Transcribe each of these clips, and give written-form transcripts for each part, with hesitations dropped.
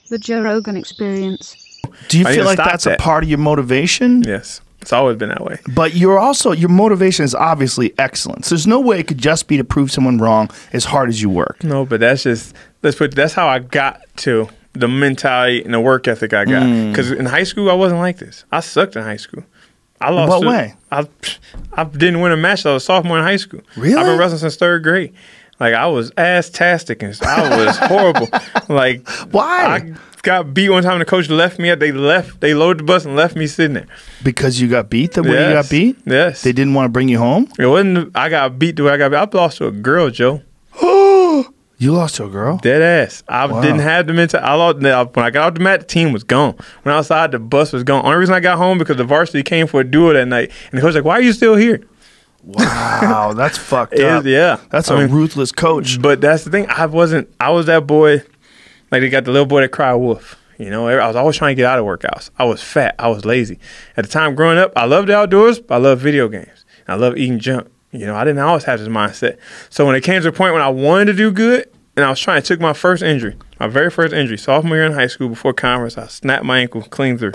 The Joe Rogan Experience. Do you feel like that's a part of your motivation? Yes. It's always been that way. But you're also, your motivation is obviously excellence. There's no way it could just be to prove someone wrong as hard as you work. No, but that's just, that's how I got to the mentality and the work ethic I got. Because in high school, I wasn't like this. I sucked in high school. I lost. What way? I didn't win a match till I was a sophomore in high school. Really? I've been wrestling since 3rd grade. Like, I was ass-tastic and I was horrible. Like, why? I got beat one time and the coach left me. They loaded the bus and left me sitting there. Because you got beat the way you got beat? Yes. They didn't want to bring you home? It wasn't, I got beat the way I got beat. I lost to a girl, Joe. You lost to a girl? Dead ass. I didn't have the mental. When I got off the mat, the team was gone. When I was outside, the bus was gone. Only reason I got home because the varsity came for a duel that night. And the coach was like, why are you still here? Wow, that's fucked up. Yeah. That's a ruthless coach. But that's the thing. I was that boy, like they got the little boy that cried wolf. You know, I was always trying to get out of workouts. I was fat. I was lazy. At the time growing up, I loved the outdoors, but I loved video games. I loved eating junk. You know, I didn't always have this mindset. So when it came to the point when I wanted to do good, and I took my first injury, my very first injury, sophomore year in high school before conference, I snapped my ankle clean through.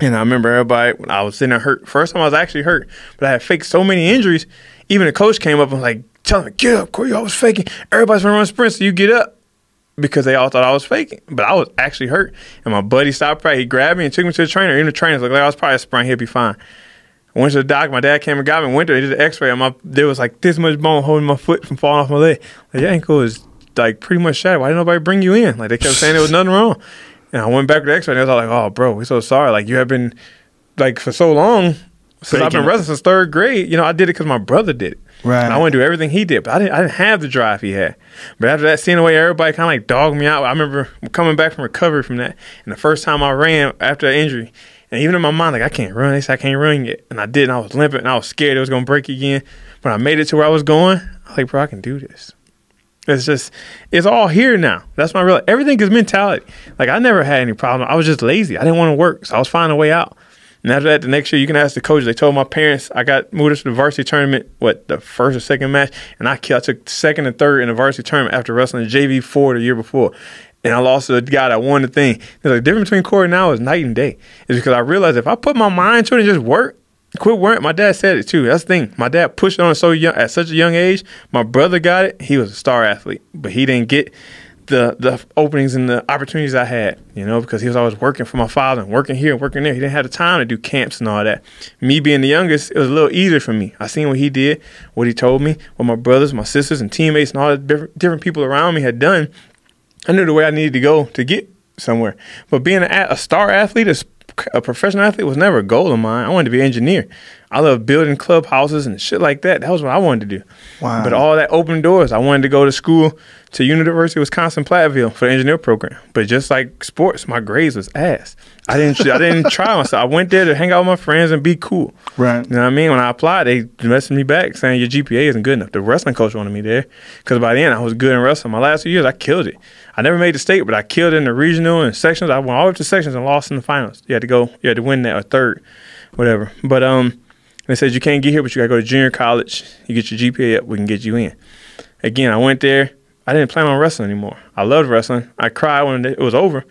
And I remember everybody, when I was sitting there hurt. First time I was actually hurt, but I had faked so many injuries. Even the coach came up and was like, telling me, get up, Corey, I was faking. Everybody's running around sprints, so you get up. Because they all thought I was faking. But I was actually hurt. And my buddy stopped practice. He grabbed me and took me to the trainer. Even the trainer was like, I was probably a sprain, he'll be fine. I went to the doctor. My dad came and got me and went there. They did an x-ray. There was like this much bone holding my foot from falling off my leg. Like, your ankle is like pretty much shattered. Why didn't nobody bring you in? Like, they kept saying there was nothing wrong. And I went back to the x-ray and they was all like, oh, bro, we're so sorry. Like, you have been, like, for so long, since I've been wrestling since 3rd grade, you know, I did it because my brother did it. Right. And I want to do everything he did, but I didn't have the drive he had. But after that, seeing the way everybody kind of like dogged me out, I remember coming back from recovery from that. And the first time I ran after that injury, and even in my mind, like, I can't run. They said I can't run yet. And I did, and I was limping, and I was scared it was going to break again. But I made it to where I was going. I was like, bro, I can do this. It's all here now. That's my real, everything is mentality. Like, I never had any problem. I was just lazy. I didn't want to work, so I was finding a way out. And after that, the next year, you can ask the coach. They told my parents I got moved to the varsity tournament, the first or second match, and I took 2nd and 3rd in the varsity tournament after wrestling JV4 the year before. And I lost to the guy that won the thing. There's a difference between Corey now is night and day. It's because I realized if I put my mind to it and just quit working. My dad said it too. That's the thing. My dad pushed it on so young, at such a young age. My brother got it. He was a star athlete, but he didn't get the openings and the opportunities I had, you know, because he was always working for my father and working here and working there. He didn't have the time to do camps and all that. Me being the youngest, it was a little easier for me. I seen what he did, what he told me, what my brothers, my sisters, and teammates and all the different people around me had done. I knew the way I needed to go to get somewhere. But being a star athlete, a professional athlete was never a goal of mine. I wanted to be an engineer. I love building clubhouses and shit like that. That was what I wanted to do. Wow. But all that opened doors. I wanted to go to school to University of Wisconsin-Platteville for the engineer program. But just like sports, my grades was ass. I didn't try myself. I went there to hang out with my friends and be cool. Right. You know what I mean? When I applied, they messaged me back saying your GPA isn't good enough. The wrestling coach wanted me there because by then I was good in wrestling. My last 2 years, I killed it. I never made the state, but I killed it in the regional and sections. I went all the way up to sections and lost in the finals. You had to win that or 3rd, whatever. But they said you can't get here, but you got to go to junior college. You get your GPA up, we can get you in. Again, I went there. I didn't plan on wrestling anymore. I loved wrestling. I cried when it was over.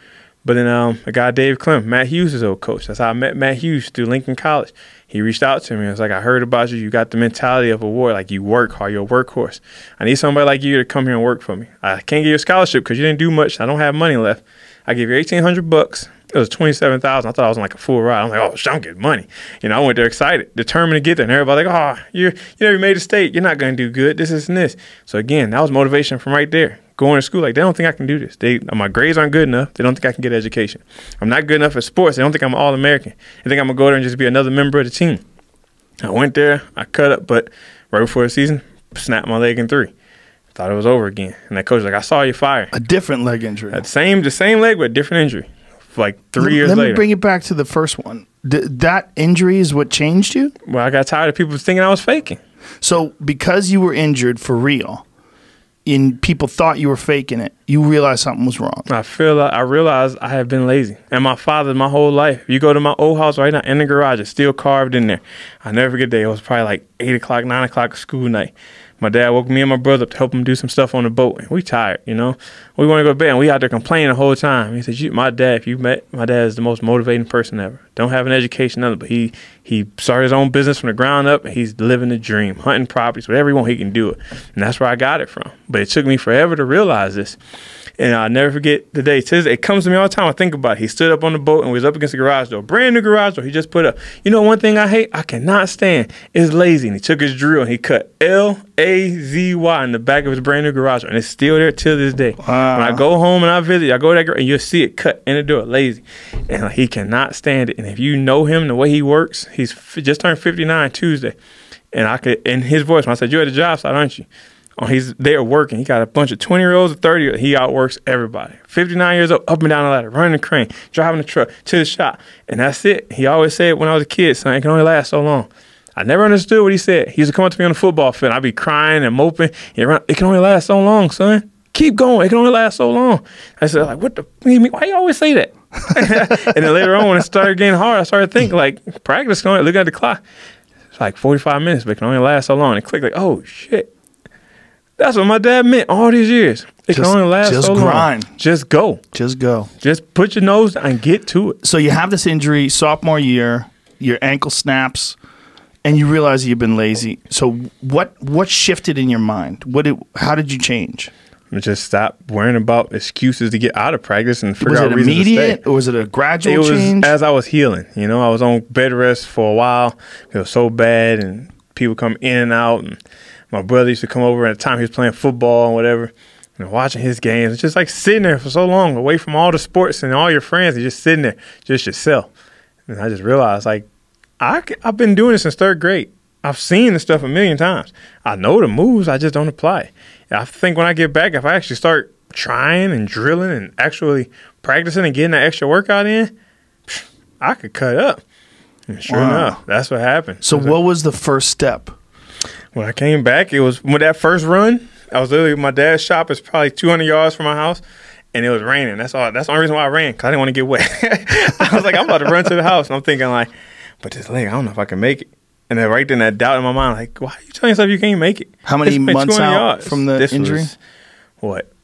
But then a guy, Dave Clem, Matt Hughes' old coach. That's how I met Matt Hughes through Lincoln College. He reached out to me. It was like, I heard about you. You got the mentality of a warrior. Like, you work hard. You're a workhorse. I need somebody like you to come here and work for me. I can't give you a scholarship because you didn't do much. I don't have money left. I give you $1,800. It was $27,000. I thought I was on like a full ride. I'm like, oh, I'm getting money. You know, I went there excited, determined to get there. And everybody like, oh, you never made a state. You're not going to do good. This and this. So again, that was motivation from right there. Going to school, like, they don't think I can do this. My grades aren't good enough. They don't think I can get education. I'm not good enough at sports. They don't think I'm an All-American. They think I'm going to go there and just be another member of the team. I went there. I cut up, but right before the season, snapped my leg in 3. Thought it was over again. And that coach was like, I saw you fire. A different leg injury. The same leg, but a different injury. Like 3 years later. Let me bring it back to the first one. That injury is what changed you? Well, I got tired of people thinking I was faking. So because you were injured for real, and people thought you were faking it, you realized something was wrong. I realized I have been lazy. And my father, my whole life, you go to my old house right now in the garage, it's still carved in there. I'll never forget that. It was probably like 8 o'clock, 9 o'clock school night. My dad woke me and my brother up to help him do some stuff on the boat. And we tired, you know. We want to go to bed, and we out there complaining the whole time. He said, my dad, if you met, my dad is the most motivating person ever. Don't have an education, nothing, but he started his own business from the ground up. He's living the dream, hunting properties, whatever he want, he can do it. And that's where I got it from. But it took me forever to realize this. And I'll never forget the day. It comes to me all the time. I think about it. He stood up on the boat and was up against the garage door. Brand new garage door. He just put up. You know, one thing I hate, I cannot stand, is lazy. And he took his drill and he cut L-A-Z-Y in the back of his brand new garage door. And it's still there till this day. Wow. When I go home and I visit, I go to that girl and you'll see it cut in the door, lazy. And he cannot stand it. And if you know him, the way he works, he's just turned 59 Tuesday. And I could, in his voice, when I said, you're at the job site, aren't you? Oh, he's there working. He got a bunch of 20-year-olds or 30. He outworks everybody. 59 years old, up and down the ladder, running the crane, driving the truck to the shop. And that's it. He always said when I was a kid, son, it can only last so long. I never understood what he said. He used to come up to me on the football field. I'd be crying and moping. It can only last so long, son. Keep going. It can only last so long. I said, like, what the, why you always say that? And then later on, when it started getting hard, I started thinking, like, practice, look at the clock. It's like 45 minutes, but it can only last so long. And it clicked like, oh, shit. That's what my dad meant all these years. It can only last so long. Just grind. Just go. Just go. Just put your nose down and get to it. So you have this injury sophomore year, your ankle snaps, and you realize you've been lazy. So what shifted in your mind? How did you change? Just stop worrying about excuses to get out of practice and figure out reasons to stay. Was it immediate or was it a gradual change? As I was healing. You know, I was on bed rest for a while. It was so bad, and people come in and out, and my brother used to come over at the time he was playing football and whatever, and watching his games. It's just like sitting there for so long, away from all the sports and all your friends, and just sitting there, just yourself. And I just realized, like, I've been doing this since 3rd grade. I've seen this stuff a million times. I know the moves, I just don't apply it. And I think when I get back, if I actually start trying and drilling and actually practicing and getting that extra workout in, I could cut up. And sure enough, that's what happened. So what was the first step? When I came back, it was with that first run. I was literally, my dad's shop is probably 200 yards from my house, and it was raining. That's all. That's the only reason why I ran, because I didn't want to get wet. I was like, I'm about to run to the house, and I'm thinking like, but this leg, I don't know if I can make it. And then right then, that doubt in my mind, like, why are you telling yourself you can't make it? How many months out from the injury?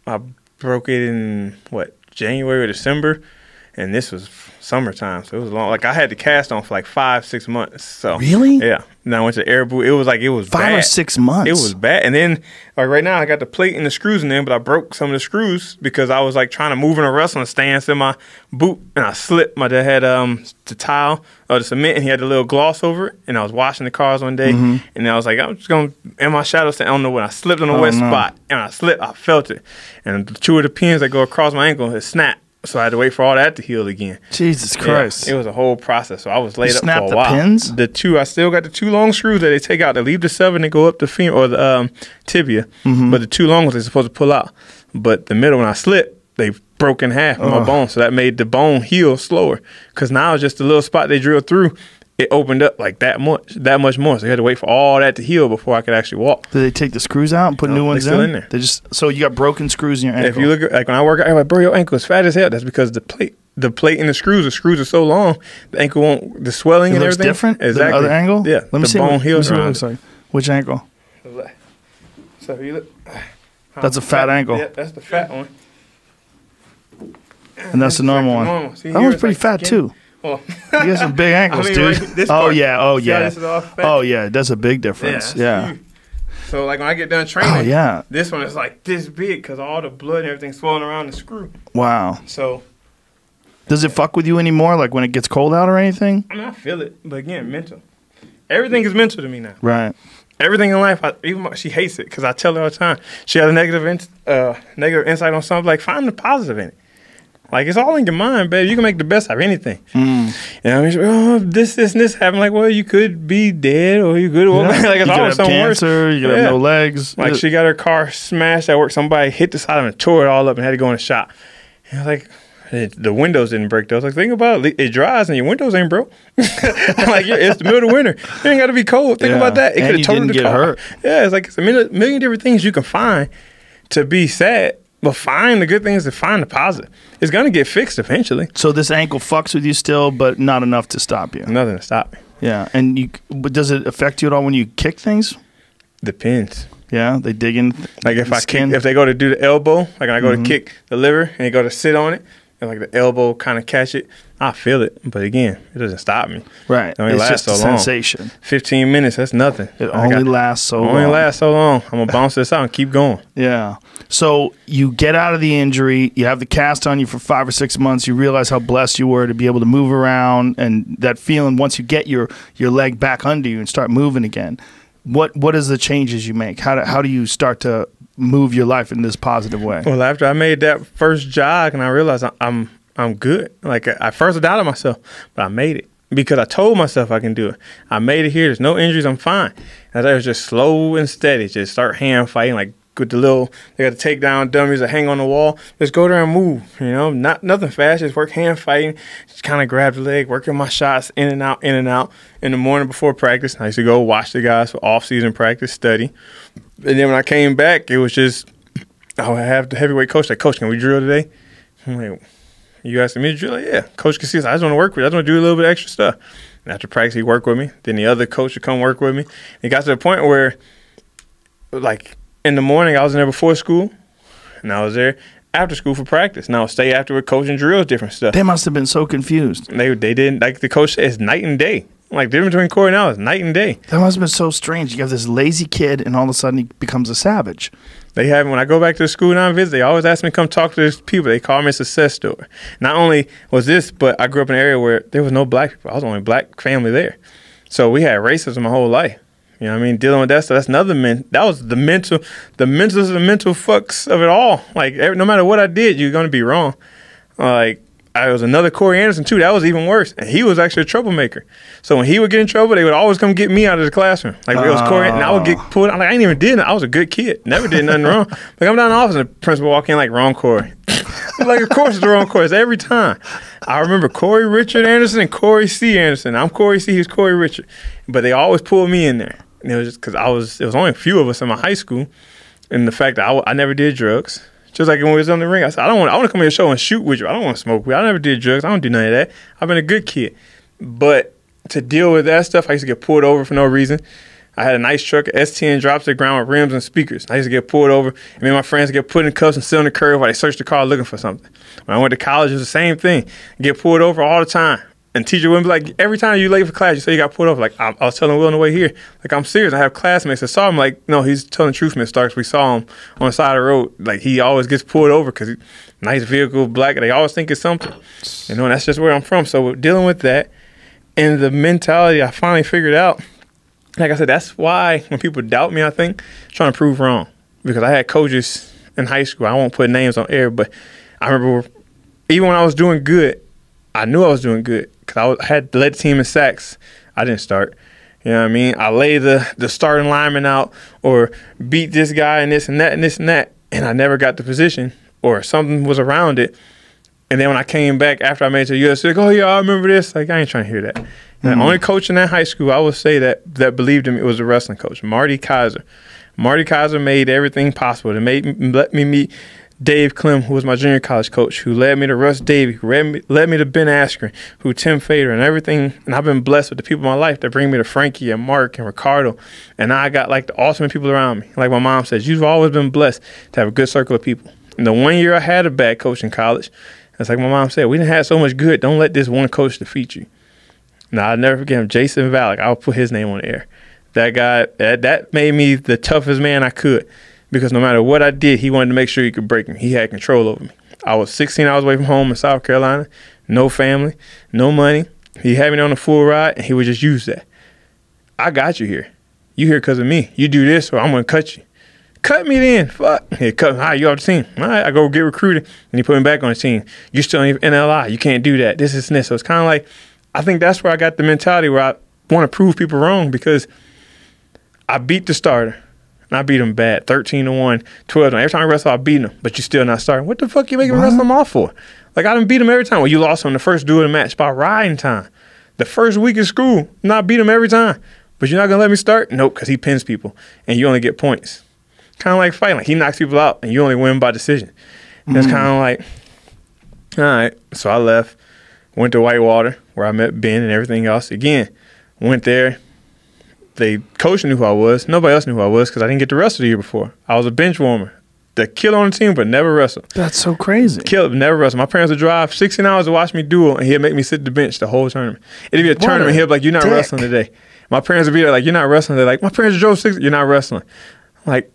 I broke it in January or December, and this was summertime, so it was long. Like, I had the cast on for like 5-6 months. So really? Yeah. And I went to air boot. It was like, it was 5 bad. or 6 months. It was bad. And then like right now I got the plate and the screws in there, but I broke some of the screws because I was like trying to move in a wrestling stance in my boot, and I slipped. My dad had the tile or the cement, and he had the little gloss over it, and I was washing the cars one day, and I was like, I'm just going in my shadow stand on the way. I slipped on the wet spot, and I slipped. I felt it, and 2 of the pins that go across my ankle had snapped. So I had to wait for all that to heal again. Jesus Christ. Yeah, it was a whole process. So I was laid up for a while. You snapped the pins? The 2, I still got the 2 long screws that they take out. They leave the 7 and go up the femur or the tibia. But the 2 long ones they're supposed to pull out. But the middle, when I slipped, they broke in half in my bone. So that made the bone heal slower. Because now it's just a little spot they drilled through. It opened up like that much more. So you had to wait for all that to heal before I could actually walk. Did they take the screws out and put new ones still in there. They just, so you got broken screws in your ankle. If you look, like when I work out, I'm like, bro, your ankle is fat as hell. That's because the plate and the screws are so long, the ankle won't, the swelling and everything. It looks different than the other angle? Yeah. Let me see bone heals what it looks like. Which ankle? So if you look. That's a fat ankle. Yeah, that's the fat one. And that's the normal one. That one's pretty fat too. Well, you got some big ankles, dude. Right, oh yeah. Oh yeah, that's a big difference. Yeah. So like when I get done training, yeah, this one is like this big because all the blood and everything's swelling around the screw. Wow. So does it fuck with you anymore? Like when it gets cold out or anything? I mean, I feel it, but again, mental. Everything is mental to me now. Right. Everything in life, she hates it because I tell her all the time. She has a negative insight on something. Like, find the positive in it. Like, it's all in your mind, babe. You can make the best out of anything. You know, I mean, this happened. Like, well, you could be dead or you could. Well, like, it's always something worse. You could have no legs. Like, she got her car smashed at work. Somebody hit the side of it and tore it all up and had to go in the shop. And I was like, the windows didn't break, though. I was like, think about it. It dries and your windows ain't broke. Like, it's the middle of winter. It ain't got to be cold. Think about that. It could have totaled the car. Hurt. Yeah, it's like it's a million different things you can find to be sad. But find the good things and find the positive. It's going to get fixed eventually. So this ankle fucks with you still, but not enough to stop you. Nothing to stop me. Yeah. And but does it affect you at all when you kick things? Depends. Yeah, they dig in. Like if the I skin. kick, if they go to do the elbow, like when I go to kick the liver and they go to sit on it, and like the elbow kind of catch it, I feel it. But again, it doesn't stop me. Right. It only It's lasts just a so long. sensation. 15 minutes, that's nothing. It only lasts so long. Only lasts so long. I'm gonna bounce this out and keep going. Yeah. So you get out of the injury, you have the cast on you for 5 or 6 months, you realize how blessed you were to be able to move around, and that feeling once you get your leg back under you and start moving again. What is the changes you make? How do you start to move your life in this positive way? Well, after I made that first jog and I realized I'm good. Like I first doubted myself, but I made it because I told myself I can do it. I made it here. There's no injuries. I'm fine. And I was just slow and steady. Just start hand fighting, like with the little, they got the takedown dummies that hang on the wall. Just go there and move, you know, nothing fast. Just work hand fighting. Just kind of grab the leg, working my shots in and out, in and out. In the morning before practice, I used to go watch the guys for off-season practice, study. And then when I came back, it was just, I would have the heavyweight coach like, Coach, can we drill today? I'm like, you asking me to drill? Like, yeah. Coach can see us. I just want to work with you. I just want to do a little bit of extra stuff. And after practice, he'd work with me. Then the other coach would come work with me. It got to the point where, like, in the morning, I was in there before school, and I was there after school for practice. And I would stay after with coaching drills, different stuff. They must have been so confused. They didn't, like the coach said, it's night and day. Like, the difference between Corey now is night and day. That must have been so strange. You have this lazy kid, and all of a sudden he becomes a savage. They have, when I go back to the school now and visit, they always ask me to come talk to these people. They call me a success story. Not only was this, but I grew up in an area where there was no black people. I was the only black family there. So we had racism my whole life. You know what I mean? Dealing with that stuff, that's another that was the mental fucks of it all. Like, no matter what I did, you're going to be wrong. Like, I was another Corey Anderson, too. That was even worse. And he was actually a troublemaker. So when he would get in trouble, they would always come get me out of the classroom. Like, it was Corey, and I would get pulled. I'm like, I ain't even did it. I was a good kid. Never did nothing wrong. Like, I'm down in the office, and the principal walk in like, wrong Corey. I'm like, of course it's the wrong Corey. It's every time. I remember Corey Richard Anderson and Corey C. Anderson. I'm Corey C. He's Corey Richard. But they always pulled me in there. And it was just because it was only a few of us in my high school. And the fact that I never did drugs. Just like when we was on the ring, I said, I want to come to your show and shoot with you. I don't want to smoke weed. I never did drugs. I don't do none of that. I've been a good kid. But to deal with that stuff, I used to get pulled over for no reason. I had a nice truck, S10, drops to the ground with rims and speakers. I used to get pulled over. And me and my friends get put in cuffs and sit on the curb while they search the car looking for something. When I went to college, it was the same thing. Get pulled over all the time. And teacher wouldn't be like, every time you late for class, you say you got pulled over. Like, I was telling Will on the way here. Like, I'm serious. I have classmates that saw him. Like, no, he's telling the truth, Miss Starks. We saw him on the side of the road. Like, he always gets pulled over because nice vehicle, black. They always think it's something. You know, and that's just where I'm from. So dealing with that and the mentality I finally figured out, like I said, that's why when people doubt me, I think, I'm trying to prove wrong. Because I had coaches in high school. I won't put names on air, but I remember even when I was doing good, I knew I was doing good because I had led the team in sacks. I didn't start. You know what I mean? I laid the starting lineman out or beat this guy and this and that and this and that, and I never got the position or something was around it. And then when I came back after I made it to the U.S., like, oh, yeah, I remember this. Like, I ain't trying to hear that. And the only coach in that high school I would say that believed in me was the wrestling coach, Marty Kaiser. Marty Kaiser made everything possible to let me meet Dave Clem, who was my junior college coach, who led me to Russ Davey, who led me to Ben Askren, who Tim Fader, and everything. And I've been blessed with the people in my life that bring me to Frankie and Mark and Ricardo. And I got like the ultimate people around me. Like my mom says, you've always been blessed to have a good circle of people. And the 1 year I had a bad coach in college, it's like my mom said, we didn't have so much good. Don't let this one coach defeat you. Now, I'll never forget him, Jason Valek. I'll put his name on the air. That guy, that made me the toughest man I could. Because no matter what I did, he wanted to make sure he could break me. He had control over me. I was 16 hours away from home in South Carolina, no family, no money. He had me on a full ride, and he would just use that. I got you here. You here because of me. You do this, or I'm going to cut you. Cut me then. Fuck. He cut me. All right, you off the team. All right, I go get recruited, and he put me back on the team. You're still in NLI. You can't do that. This is this. So it's kind of like, I think that's where I got the mentality where I want to prove people wrong because I beat the starter. And I beat him bad, 13-1, 12-1. Every time I wrestle, I beat him, but you still not starting. What the fuck you making me wrestle him off for? Like, I done beat him every time. Well, you lost on the first duel of the match by riding time. The first week of school, I beat him every time. But you're not going to let me start? Nope, because he pins people, and you only get points. Kind of like fighting. Like, he knocks people out, and you only win by decision. And it's kind of like, all right. So I left, went to Whitewater, where I met Ben and everything else. Again, went there. they coach knew who I was. Nobody else knew who I was because I didn't get to wrestle the year before. I was a bench warmer. The killer on the team, but never wrestle. That's so crazy. Killer, never wrestle. My parents would drive 16 hours to watch me duel, and he'd make me sit the bench the whole tournament. It'd be a tournament. He'd be like, "You're not wrestling today." My parents would be there like, "You're not wrestling today." Like, my parents drove 6. You're not wrestling. Like,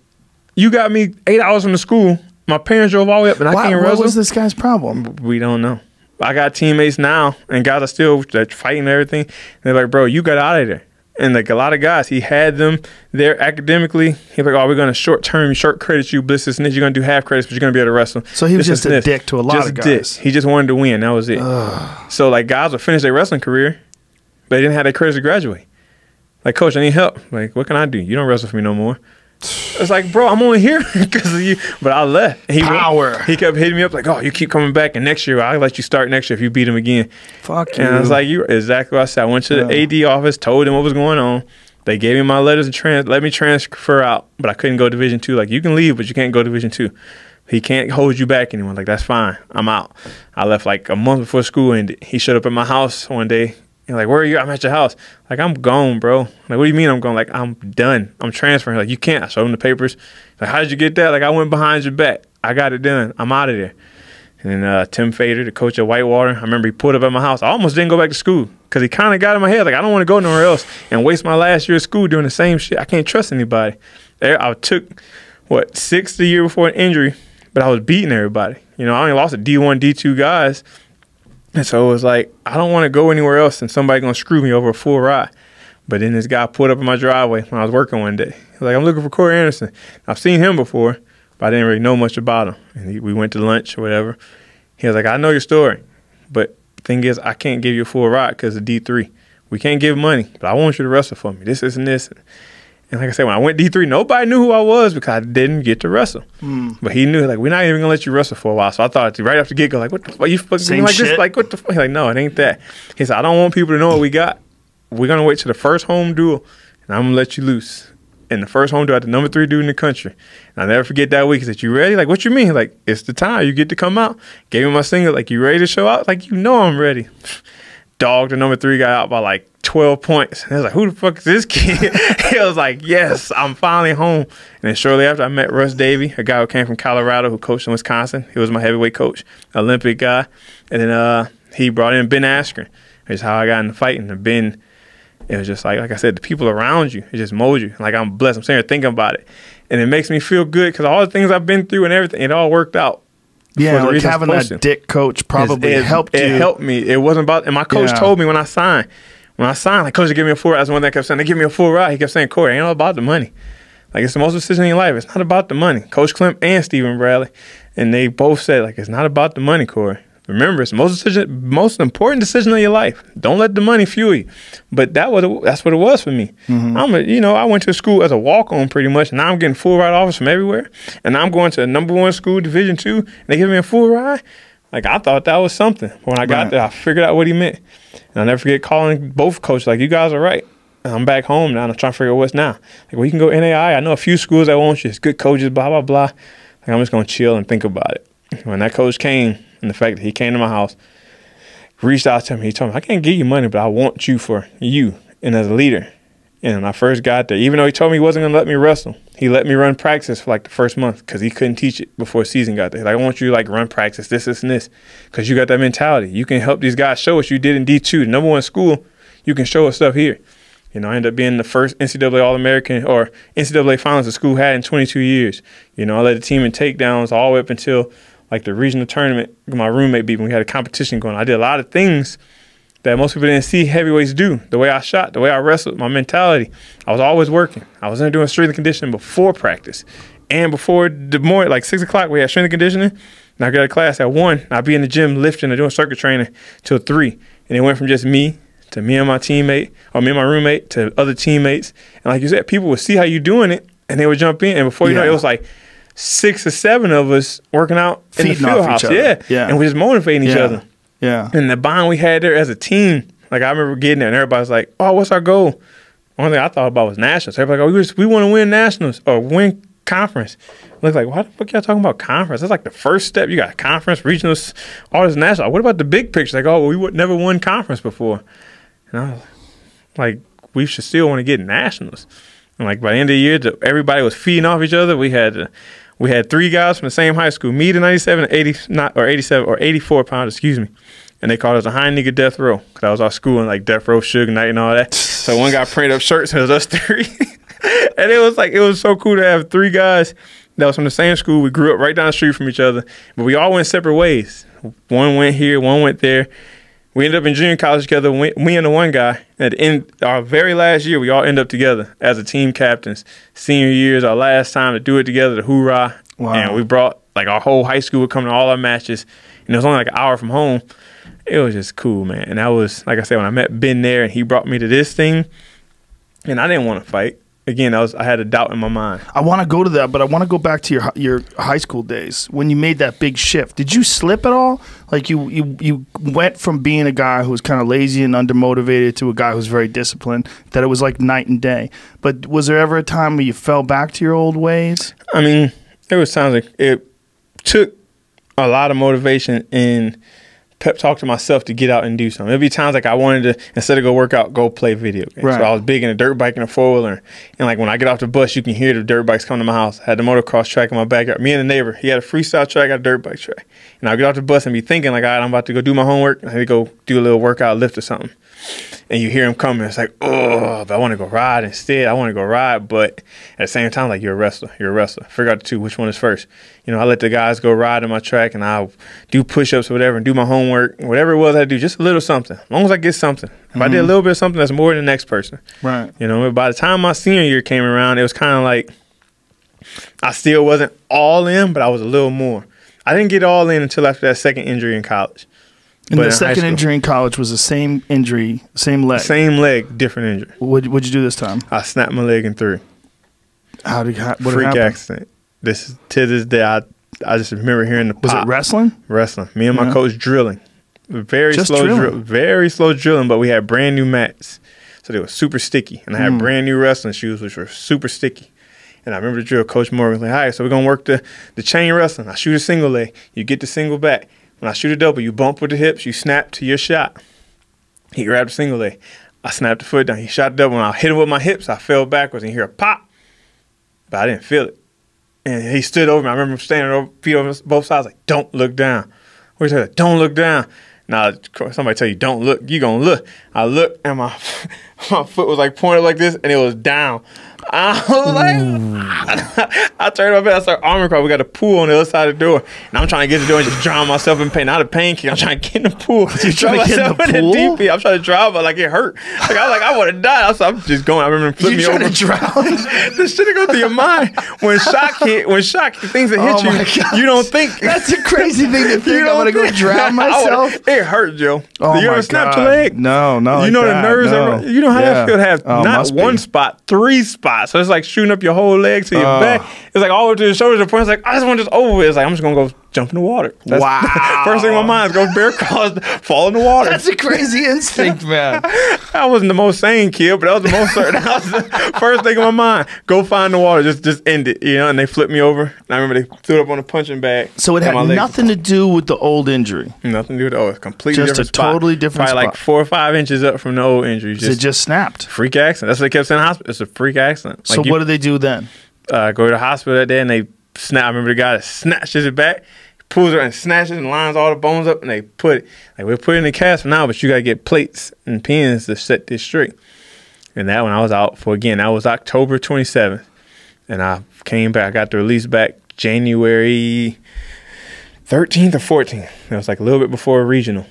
you got me 8 hours from the school. My parents drove all the way up, and I can't wrestle. What was this guy's problem? We don't know. I got teammates now, and guys are still fighting and everything. And they're like, "Bro, you got out of there." And like a lot of guys, he had them there academically. He's like, "Oh, we're going to short credit you, this and this. You're going to do half credits, but you're going to be able to wrestle." So he was just a dick to a lot of guys. He just wanted to win. That was it. So like guys would finish their wrestling career, but they didn't have their credits to graduate. Like, "Coach, I need help." Like, "What can I do? You don't wrestle for me no more." It's like, "Bro, I'm only here because of you." But I left. He kept hitting me up like, "Oh, you keep coming back, and next year I'll let you start next year if you beat him again." Fuck you. And I was like, "You exactly what I said." I went to the AD office, told him what was going on. They gave me my letters and let me transfer out, but I couldn't go Division II. Like, you can leave, but you can't go Division II. He can't hold you back anymore. Like, that's fine. I'm out. I left like a month before school ended. He showed up at my house one day. He's like, "Where are you?" "I'm at your house." Like, "I'm gone, bro." Like, "What do you mean I'm gone?" Like, "I'm done. I'm transferring." Like, "You can't." I showed him the papers. Like, "How did you get that?" Like, "I went behind your back. I got it done. I'm out of there." And then Tim Fader, the coach at Whitewater, I remember he pulled up at my house. I almost didn't go back to school because he kind of got in my head. Like, I don't want to go nowhere else and waste my last year of school doing the same shit. I can't trust anybody. I took, 6th the year before an injury, but I was beating everybody. You know, I only lost to D1, D2 guys. And so it was like, I don't want to go anywhere else and somebody going to screw me over a full ride. But then this guy pulled up in my driveway when I was working one day. He was like, "I'm looking for Corey Anderson." I've seen him before, but I didn't really know much about him. And we went to lunch or whatever. He was like, "I know your story, but the thing is, I can't give you a full ride because of D3. We can't give money, but I want you to wrestle for me. This, and this." And like I said, when I went D3, nobody knew who I was because I didn't get to wrestle. But he knew, like, "We're not even going to let you wrestle for a while." So I thought right after the get-go, like, "What the fuck? You fucking like this? Like, what the fuck?" He's like, "No, it ain't that." He said, "I don't want people to know what we got. We're going to wait till the first home duel, and I'm going to let you loose." And the first home duel, I had the number 3 dude in the country. And I'll never forget that week. He said, "You ready?" Like, "What you mean?" Like, "It's the time. You get to come out." Gave him my single. Like, "You ready to show out?" Like, "You know I'm ready." Dogged the number 3 guy out by like 12 points. And I was like, "Who the fuck is this kid?" He was like, "Yes, I'm finally home." And then shortly after, I met Russ Davey, a guy who came from Colorado who coached in Wisconsin. He was my heavyweight coach, Olympic guy. And then he brought in Ben Askren. That's how I got into fighting. And Ben, it was just like I said, the people around you, it just mold you. Like, I'm blessed. I'm sitting here thinking about it. And it makes me feel good because all the things I've been through and everything, it all worked out. Yeah, like having that dick coach probably helped you. It helped me. It wasn't about, and my coach told me when I signed, like, "Coach, give me a full ride." That's one that kept saying, "They give me a full ride." He kept saying, "Corey, it ain't all about the money. Like, it's the most decision in your life. It's not about the money." Coach Klemp and Stephen Bradley, and they both said, like, "It's not about the money, Corey. Remember, it's the most important decision of your life. Don't let the money fuel you." But that's what it was for me. I went to school as a walk-on pretty much. Now I'm getting full ride offers from everywhere, and I'm going to a number 1 school, Division II, and they give me a full ride. Like, I thought that was something. When I got there, I figured out what he meant, and I'll never forget calling both coaches. Like, "You guys are right." And I'm back home now, and I'm trying to figure out what's now. Like, "Well, you can go NAI. I know a few schools that want you. It's good coaches, blah blah blah." Like, I'm just gonna chill and think about it. When that coach came, and the fact that he came to my house, reached out to me, he told me, "I can't give you money, but I want you for you and as a leader." And when I first got there, even though he told me he wasn't going to let me wrestle, he let me run practice for like the first month because he couldn't teach it before season got there. Like, "I want you to like run practice, this, and this, because you got that mentality. You can help these guys show what you did in D2, the number 1 school. You can show us stuff here." You know, I ended up being the first NCAA All-American or NCAA finals the school had in 22 years. You know, I led the team in takedowns all the way up until like the regional tournament. My roommate beat me. We had a competition going. I did a lot of things that most people didn't see heavyweights do. The way I shot, the way I wrestled, my mentality. I was always working. I was in doing strength and conditioning before practice. And before the morning, like 6 o'clock, we had strength and conditioning. And I got a class at 1. I'd be in the gym lifting or doing circuit training till 3. And it went from just me to me and my teammate, or me and my roommate, to other teammates. And like you said, people would see how you doing it, and they would jump in. And before you know it, was like 6 or 7 of us working out in the field house. Yeah. And we just motivating each other. Yeah. And the bond we had there as a team, like I remember getting there and everybody was like, "Oh, what's our goal?" One thing I thought about was nationals. Everybody like, "Oh, we want to win nationals or win conference." I was like, "Why the fuck y'all talking about conference? That's like the first step. You got conference, regionals, all this national. What about the big picture?" Like, "Oh, well, we never won conference before." And I was like, we should still want to get nationals. And like by the end of the year, everybody was feeding off each other. We had 3 guys from the same high school, me the 97, 80, not, or 87 or 84 pound, excuse me. And they called us a high nigga death row because that was our school and like death row, Suge Knight and all that. So one guy printed up shirts and it was us 3. And it was so cool to have 3 guys that was from the same school. We grew up right down the street from each other, but we all went separate ways. One went here, one went there. We ended up in junior college together, me and the one guy. At the end, our very last year, we all ended up together as a team captains. Senior year is our last time to do it together, the hoorah. Wow. And we brought, like, our whole high school would come to all our matches. And it was only like an hour from home. It was just cool, man. And that was, like I said, when I met Ben there and he brought me to this thing, and I didn't want to fight. Again, I had a doubt in my mind. I want to go to that, but I want to go back to your high school days when you made that big shift. Did you slip at all? Like you went from being a guy who was kind of lazy and undermotivated to a guy who's very disciplined, that it was like night and day. But was there ever a time where you fell back to your old ways? I mean, there was times like it took a lot of motivation and pep talk to myself to get out and do something. There'd be times like I wanted to, instead of go work out, go play video games. Right. So I was big in a dirt bike and a 4-wheeler. And like when I get off the bus, you can hear the dirt bikes come to my house. I had the motocross track in my backyard. Me and the neighbor, he had a freestyle track, I had a dirt bike track. And I'd get off the bus and be thinking like, all right, I'm about to go do my homework. I had to go do a little workout, lift or something. And you hear him coming. It's like, oh, but I want to go ride instead. I want to go ride. But at the same time, like, you're a wrestler. You're a wrestler. Figure out the two. Which one is first? You know, I let the guys go ride in my track, and I'll do push-ups or whatever and do my homework. Whatever it was I do, just a little something. As long as I get something. If I did a little bit of something, that's more than the next person. Right. You know, by the time my senior year came around, it was kind of like I still wasn't all in, but I was a little more. I didn't get all in until after that second injury in college. And But the in high second school- injury in college was the same injury, same leg. Same leg, different injury. What'd you do this time? I snapped my leg in 3. What Freak happened? accident. To this day, I just remember hearing the pop. Was it wrestling? Wrestling. Me and my coach drilling. Very Just slow drilling? very slow drilling, but we had brand new mats. So they were super sticky. And I had brand new wrestling shoes, which were super sticky. And I remember the drill, Coach Morgan was like, all right, so we're going to work the chain wrestling. I shoot a single leg. You get the single back. When I shoot a double, you bump with the hips, you snap to your shot. He grabbed the single leg. I snapped the foot down. He shot the double. When I hit him with my hips, I fell backwards and you hear a pop. But I didn't feel it. And he stood over me. I remember him standing over, feet over both sides, like, don't look down. What do you say? Don't look down. Now, somebody tell you, don't look, you going to look. I looked, and my foot was, like, pointed like this, and it was down. I was like, I turned my back, I started armor crawl. We got a pool on the other side of the door. And I'm trying to get to the door and just drown myself in pain. Not a pain kick. I'm trying to get in the pool. You trying to get in the pool? deep end. I'm trying to drown, but like it hurt. Like I would have died. I'm just going. I remember him flipping me over. You trying to drown? This shit go through your mind. When shock, things that hit God. you don't think. That's a crazy thing to think. You I'm don't going to go think- drown myself. It hurt, Joe. Oh you my ever snapped God. your leg? No, You know the nerves. No. You know how that feel to have not must one be. spot, 3 spots. So it's like shooting up your whole leg to your back. It's like all the way to the shoulders. The point is like, I just want this over with. It's like, I'm just going to go jump in the water. That's Wow. First thing in my mind is go bear crawls, fall in the water. That's a crazy instinct, man. I wasn't the most sane kid, but that was the most certain. That was the first thing in my mind. Go find the water. Just end it, you know. And they flipped me over. And I remember they threw it up on a punching bag. So it had and my legs- nothing to do with the old injury. nothing to do with it. Oh, it's a completely Just different a spot. totally different Probably spot. like 4 or 5 inches up from the old injury. It just snapped. freak accident. That's what they kept saying in the hospital. It's a freak accident. So what did they do then? Go to the hospital that day and they snap. I remember the guy that snatches it back, pulls it and snatches and lines all the bones up and they put it. Like, we'll put it in the cast for now, but you got to get plates and pins to set this straight. And that one I was out for again. That was October 27th. And I came back. I got the release back January 13th or 14th. It was like a little bit before a regional.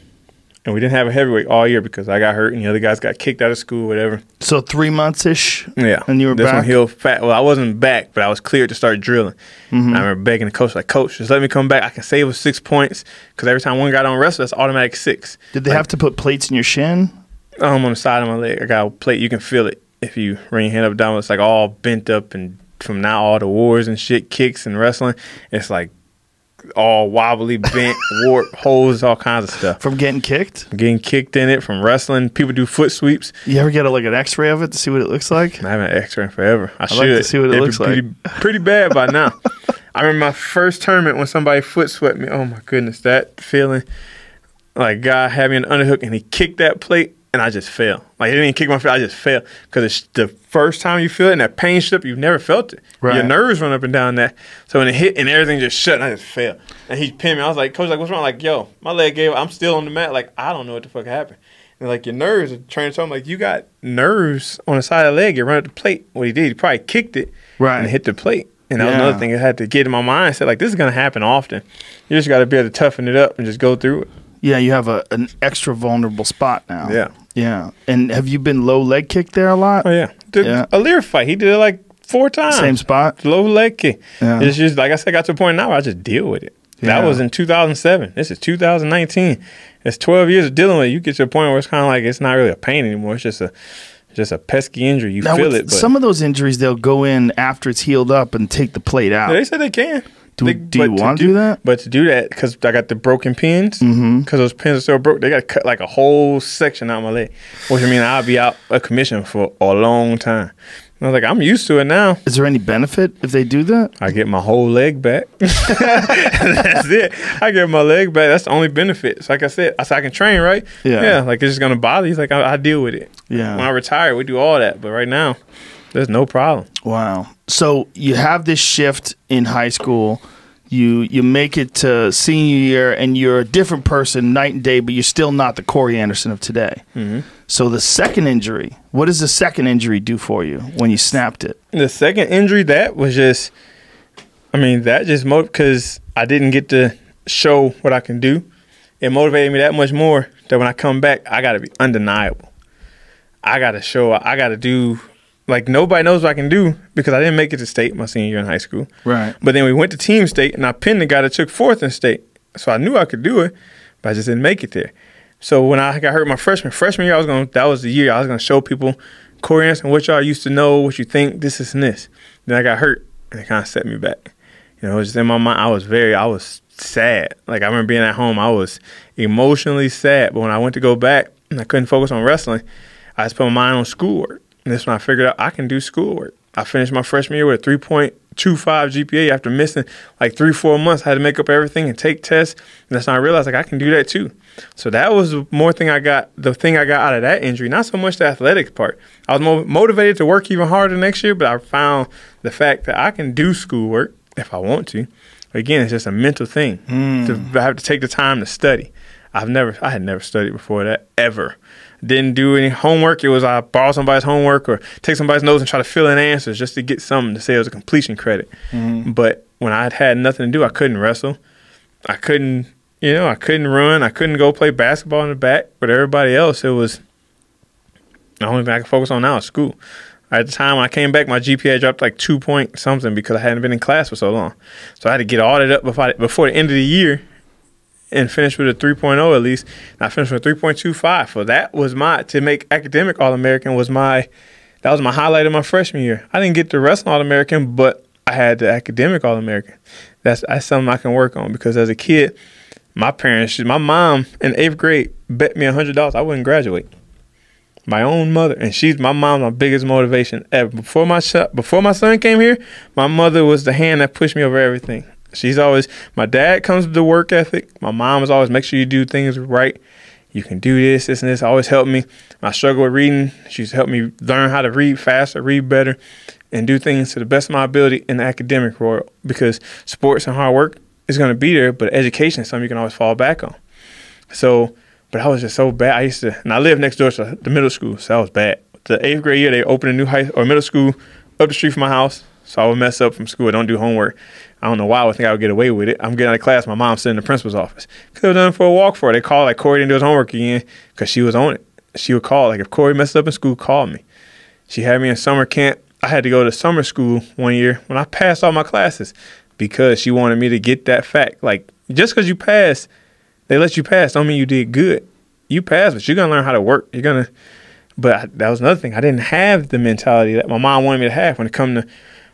And we didn't have a heavyweight all year because I got hurt and the other guys got kicked out of school, whatever. So 3 months-ish? Yeah. And you were this back? one healed fat. Well, I wasn't back, but I was cleared to start drilling. And I remember begging the coach, like, Coach, just let me come back. I can save us 6 points because every time one guy don't wrestle, that's automatic 6. Did they have to put plates in your shin? On the side of my leg, I got a plate. You can feel it if you bring your hand up and down. It's like all bent up, and from now all the wars and shit, kicks and wrestling, it's like all wobbly, bent, warped, holes, all kinds of stuff. From getting kicked? Getting kicked in it from wrestling. People do foot sweeps. You ever get an X-ray of it to see what it looks like? I haven't X-ray in forever. I should. like to see what it looks like. Pretty bad by now. I remember my first tournament when somebody foot swept me. Oh my goodness, that feeling. Like, God had me in the underhook and he kicked that plate and I just fell. Like, it didn't even kick my feet. I just fell. Because it's the first time you feel it, and that pain shit, you've never felt it. Right. Your nerves run up and down that. So when it hit, and everything just shut, and I just fell. And he pinned me. I was like, Coach, like, what's wrong? Like, yo, my leg gave up. I'm still on the mat. Like, I don't know what the fuck happened. And, like, your nerves are trying to tell me, like, you got nerves on the side of the leg. You run up the plate. What he did, he probably kicked it and hit the plate. And that was another thing I had to get in my mindset. Like, this is going to happen often. You just got to be able to toughen it up and just go through it. Yeah, you have an extra vulnerable spot now. Yeah. Yeah. And have you been low leg kicked there a lot? Oh, yeah. A Lear fight, he did it like 4 times. Same spot? Low leg kick. Yeah. It's just, like I said, I got to a point now where I just deal with it. Yeah. That was in 2007. This is 2019. It's 12 years of dealing with it. You get to a point where it's kind of like it's not really a pain anymore. It's just a pesky injury. You now, feel it. But some of those injuries, they'll go in after it's healed up and take the plate out. they said they can. Do you want to do that? But to do that, because I got the broken pins, because those pins are still broke, they got to cut like a whole section out of my leg. Which I mean, I'll be out of commission for a long time. And I was like, I'm used to it now. Is there any benefit if they do that? I get my whole leg back. That's it. I get my leg back. That's the only benefit. So like I said, I can train, right? Yeah. Like, it's just going to bother you. Like, I deal with it. Yeah. When I retire, we do all that. But right now, there's no problem. Wow. So you have this shift in high school. You make it to senior year, and you're a different person night and day, but you're still not the Corey Anderson of today. So the second injury, what does the second injury do for you when you snapped it? The second injury, that was just, I mean, that just because I didn't get to show what I can do. It motivated me that much more that when I come back, I got to be undeniable. I got to show, I got to do. Like, nobody knows what I can do because I didn't make it to state my senior year in high school. Right. But then we went to team state, and I pinned the guy that took 4th in state. So I knew I could do it, but I just didn't make it there. So when I got hurt my freshman year, that was the year I was going to show people, Corey Anderson, what y'all used to know, what you think, this and this. Then I got hurt, and it kind of set me back. You know, it was just in my mind, I was sad. Like, I remember being at home, I was emotionally sad. But when I went to go back, and I couldn't focus on wrestling, I just put my mind on schoolwork. And that's when I figured out I can do schoolwork. I finished my freshman year with a 3.25 GPA after missing like 3-4 months. I had to make up everything and take tests. And that's when I realized, like, I can do that too. So that was the thing I got out of that injury. Not so much the athletics part. I was motivated to work even harder next year, but I found the fact that I can do schoolwork if I want to. Again, it's just a mental thing. I have to take the time to study. I had never studied before that, ever. Didn't do any homework. It was I borrow somebody's homework or take somebody's notes and try to fill in answers just to get something to say it was a completion credit. But when I had nothing to do, I couldn't wrestle. I couldn't run. I couldn't go play basketball in the back. But everybody else, it was the only thing I could focus on now is school. At the time when I came back, my GPA dropped like 2 point something because I hadn't been in class for so long. So I had to get all that up before the end of the year and finish with a 3.0 at least. And I finished with a 3.25. So that was to make academic All-American that was my highlight of my freshman year. I didn't get the wrestling All-American, but I had the academic All-American. That's something I can work on because as a kid, my mom in 8th grade bet me $100 I wouldn't graduate. My own mother, and my mom's my biggest motivation ever. Before my son came here, my mother was the hand that pushed me over everything. My dad comes with the work ethic. My mom is always make sure you do things right. You can do this and this. Always helped me. I struggle with reading. She's helped me learn how to read faster, read better, and do things to the best of my ability in the academic world because sports and hard work is going to be there, but education is something you can always fall back on. So, but I was just so bad. I lived next door to the middle school, so I was bad. The 8th grade year, they opened a new middle school up the street from my house, so I would mess up from school. I don't do homework. I don't know why I would think I would get away with it. I'm getting out of class. My mom's sitting in the principal's office. Could have done it for a walk for her. They called like Corey didn't do his homework again because she was on it. She would call. Like if Corey messed up in school, call me. She had me in summer camp. I had to go to summer school one year when I passed all my classes because she wanted me to get that fact. Like just because you pass, they let you pass don't mean you did good. You passed, but you're going to learn how to work. But that was another thing. I didn't have the mentality that my mom wanted me to have when it come to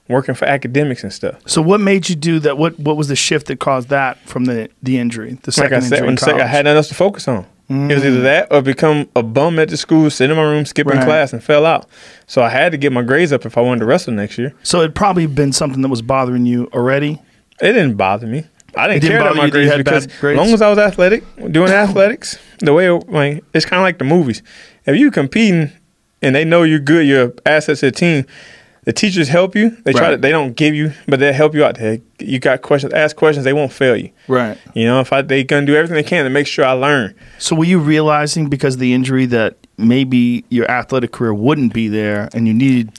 working for academics and stuff. So what made you do that? What was the shift that caused that from the injury? The second injury in college? I had nothing else to focus on. It was either that or become a bum at the school, sit in my room, skipping class, and fell out. So I had to get my grades up if I wanted to wrestle next year. So it'd probably been something that was bothering you already? It didn't bother me. I It didn't didn't care about bother my you that you grades had because bad as grades? long as I was athletic, doing athletics, the way like it's kind of like the movies. If you competing and they know you're good, you're assets to the team. The teachers help you. They try Right. to. They don't give you, but they help you out. You got questions. Ask questions. They won't fail you. Right. You know, they gonna do everything they can to make sure I learn. So were you realizing because of the injury that maybe your athletic career wouldn't be there, and you needed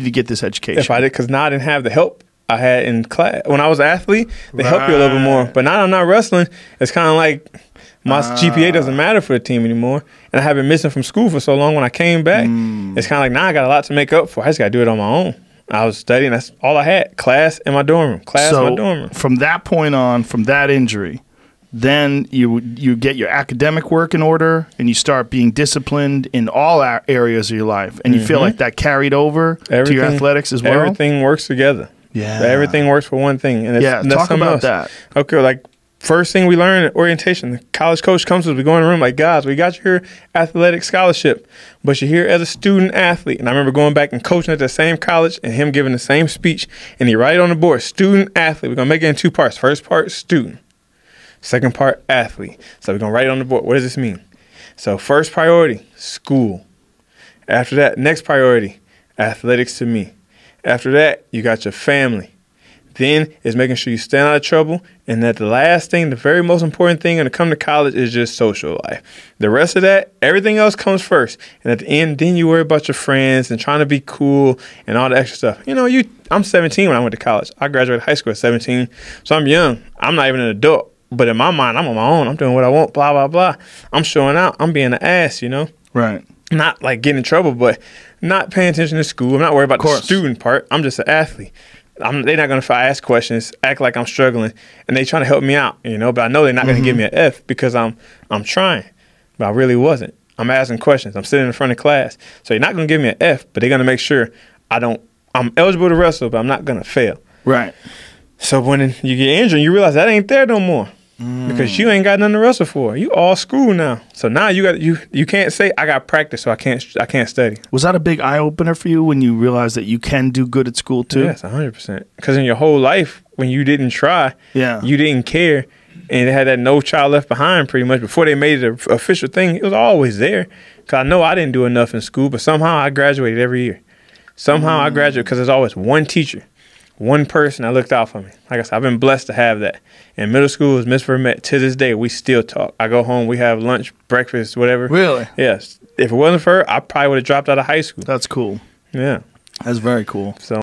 to get this education? If I did, because now I didn't have the help I had in class when I was an athlete. They help you a little bit more. But now I'm not wrestling. It's kind of like my GPA doesn't matter for the team anymore, and I have been missing from school for so long. When I came back, it's kind of like now I got a lot to make up for. I just got to do it on my own. I was studying. That's all I had. Class in my dorm room. Class in my dorm room. From that point on, from that injury, then you get your academic work in order, and you start being disciplined in all areas of your life, and you feel like that carried over to your athletics as well. Everything works together. Yeah, everything works for one thing. And that's talk about else. that. Okay, like first thing we learn at orientation, the college coach comes to us, we go in the room like, guys, we got your athletic scholarship, but you're here as a student athlete. And I remember going back and coaching at the same college and him giving the same speech, and he write it on the board, student athlete. We're gonna make it in two parts. First part, student. Second part, athlete. So we're going to write it on the board. What does this mean? So first priority, school. After that, next priority, athletics to me. After that, you got your family. Then is making sure you stay out of trouble. And that the last thing, the very most important thing when it comes to college is just social life. The rest of that, everything else comes first. And at the end, then you worry about your friends and trying to be cool and all the extra stuff. You know, I'm 17 when I went to college. I graduated high school at 17. So I'm young. I'm not even an adult. But in my mind, I'm on my own. I'm doing what I want, blah, blah, blah. I'm showing out. I'm being an ass, you know? Right. Not like getting in trouble, but not paying attention to school. I'm not worried about the student part. I'm just an athlete. They're not going to ask questions, act like I'm struggling, and they trying to help me out, you know? But I know they're not going to give me an F because I'm trying. But I really wasn't. I'm asking questions. I'm sitting in front of class. So you're not going to give me an F, but they're going to make sure I'm eligible to wrestle, but I'm not going to fail. Right. So when you get injured, you realize that ain't there no more. Because you ain't got nothing to wrestle for. You all school now. So now you can't say I got practice, so I can't study. Was that a big eye opener for you when you realized that you can do good at school too? Yes, 100%. Because in your whole life, when you didn't try, you didn't care, and they had that No Child Left Behind pretty much before they made it an official thing. It was always there. Because I know I didn't do enough in school, but somehow I graduated every year. Somehow I graduated because there's always one teacher. One person that looked out for me. Like I said, I've been blessed to have that. In middle school, it was Miss Vermette. To this day, we still talk. I go home, we have lunch, breakfast, whatever. Really? Yes. If it wasn't for her, I probably would have dropped out of high school. That's cool. Yeah. That's very cool. So